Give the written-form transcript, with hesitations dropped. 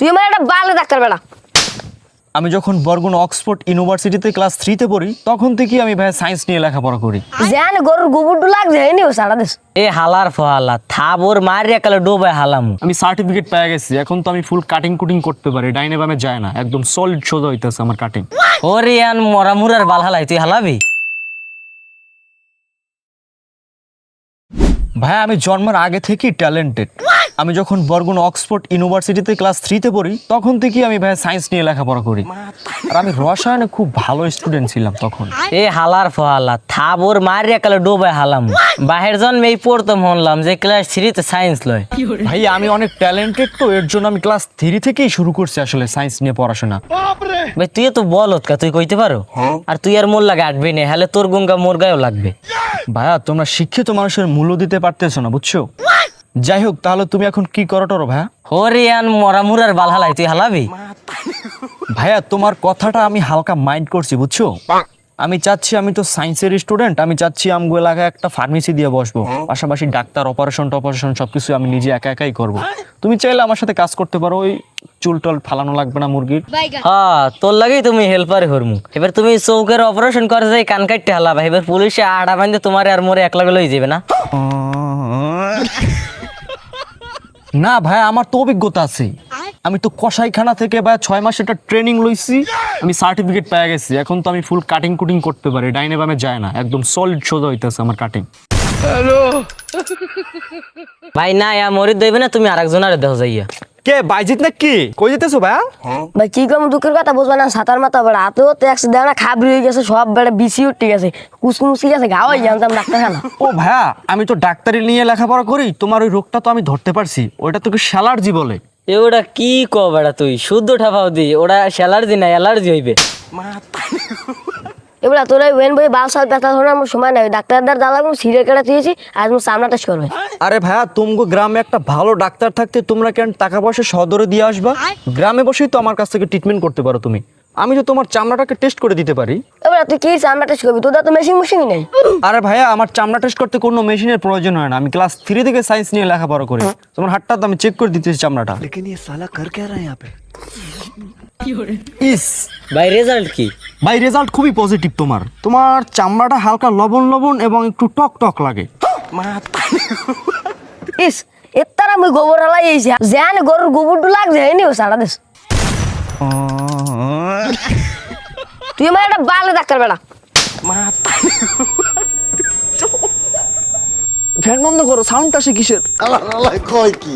তুই আমার একটা ভালো ডাক্তার বেড়া। আমি যখন বরগুনা অক্সফোর্ড ইউনিভার্সিটিতে ক্লাস 3 তে পড়ি তখন থেকেই আমি ভাই সায়েন্স নিয়ে লেখাপড়া করি। জান গরুর গোবরটু লাগছে হয়নি ও সারা দেশ। এ হালার ফহালা থাবোর মারিয়া কালে ডোবায় হালামু। আমি সার্টিফিকেট পেয়ে গেছি, এখন তো আমি ফুল কাটিং কুটিং করতে পারি, ডাইনে বামে যায় না, একদম সলিড সোজা হইতেছে আমার কাটিং। ওরে আন মরামুরার বাল হালাই তুই হালাবি? ভাই আমি জন্মের আগে থেকেই ট্যালেন্টেড। আমি যখন বরগুনা অক্সফোর্ড ইউনিভার্সিটিতে ক্লাস 3 তে পড়ি তখন থেকেই আমি ভাই সায়েন্স নিয়ে লেখাপড়া করি, আর আমি রসায়নে খুব ভালো স্টুডেন্ট ছিলাম তখন। এ হালার ফহালা থাবোর মারিয়া কালে ডোবায় হালামু। বাহির জন্মে এই পড়তাম হনলাম যে ক্লাস 3 তে সায়েন্স লয়। ভাই আমি অনেক ট্যালেন্টেড, তো এর জন্য আমি ক্লাস 3 থেকেই শুরু করছি আসলে সায়েন্স নিয়ে পড়াশোনা। ভাই তুই তো বলত কা তুই কইতে পারো? আর তুই আর মোর লাগে আটবি না, হলে তোর গঙ্গা মোর গায়েও লাগবে। ভাইয়া তোমরা শিক্ষিত মানুষের মূল্য দিতে পারতেছো না, বুঝছো? যাই হোক, তাহলে তুমি এখন কি করো টরো ভাইয়া? ওরে আন মরামুরার বাল হালাই তুই হালাবি? ভাইয়া তোমার কথাটা আমি হালকা মাইন্ড করছি, বুঝছো? আমি চাচ্ছি, আমি তো সায়েন্সের স্টুডেন্ট, আমি চাচ্ছি আমগো এলাকায় একটা ফার্মেসি দিয়ে বসবো, পাশাপাশি ডাক্তার, অপারেশন সবকিছু আমি নিজে একা একাই করব। তুমি চাইলে আমার সাথে কাজ করতে পারো, ওই চুল টল ফালানো লাগবে না মুরগির। হ্যাঁ তোর লাগেই তুমি হেল্পার হরমু। এবার তুমি চৌকের অপারেশন করে যাই কান কাটতে হালাবা, এবার পুলিশে আড়া বাঁধে তোমার আর মোরে একলা লই যাবে না? না ভাই, আমার তো অভিজ্ঞতা আছে, আমি তো কসাইখানা থেকে ভাই 6 মাস একটা ট্রেনিং লইছি, আমি সার্টিফিকেট পেয়ে গেছি, এখন তো আমি ফুল কাটিং কুটিং করতে পারি, ডাইনে বামে যায় না, একদম সলিড সোজা হইতেছে আমার কাটিং। ভাই না মরি দেবে না, তুমি আরেকজন আরে দেহ যাইয়া। কে বাইজিত না কি কই যেতেছো ভাইয়া? ভাই কি কম দুঃখের কথা বুঝবা না, সাঁতার মাথা বেড়া হাতেও তো অ্যাক্সিডেন্ট না, খাবরি হয়ে গেছে সব বেড়া, বিসি উঠে গেছে, কুচকুচি গেছে, ঘা হয়ে জানতাম ডাক্তারখানা। ও ভাইয়া, আমি তো ডাক্তারি নিয়ে লেখাপড়া করি, তোমার ওই রোগটা তো আমি ধরতে পারছি, ওটা তোকে অ্যালার্জি বলে। এ ওটা কি বেড়া তুই শুদ্ধ ঠাপাও দি, ওটা অ্যালার্জি না অ্যালার্জি হইবে। এবার তোরা ওয়েন বই বাল সাল ব্যথা ধরে আমার সময় নাই, ডাক্তারদার জ্বালা সিরিয়াল কেটে দিয়েছি, আজ আমার সামনা টেস্ট করবে। আরে ভাইয়া, তুমগো গ্রামে একটা ভালো ডাক্তার থাকতে তোমরা কেন টাকা পয়সা সদরে দিয়ে আসবা? গ্রামে বসেই তো আমার কাছ থেকে ট্রিটমেন্ট করতে পারো তুমি, আমি তো তোমার চামড়াটাকে টেস্ট করে দিতে পারি। এবার তুই কি সামনা টেস্ট করবি? তোদের তো মেশিনই নেই। আরে ভাইয়া, আমার চামড়া টেস্ট করতে কোনো মেশিনের প্রয়োজন হয় না, আমি ক্লাস 3 থেকে সায়েন্স নিয়ে লেখাপড়া করি, তোমার হাতটা তো আমি চেক করে দিতেছি চামড়াটা। लेकिन ये साला कर क्या रहा है यहाँ पे? ইস ভাই রেজাল্ট কি? ভাই রেজাল্ট খুবই পজিটিভ, তোমার চামড়াটা হালকা লবণ লবণ এবং একটু টক টক লাগে। ইস এর তারা মুই গোবর হালাই এইছি, জান গরুর গোবরটু লাগছে হয়নি ও সারা দেশ। তুই আমার একটা ভালো ডাক্তার বেড়া। ফ্যান বন্ধ করো, সাউন্ডটা সে কিসের? আল্লাহ আল্লাহ কয় কি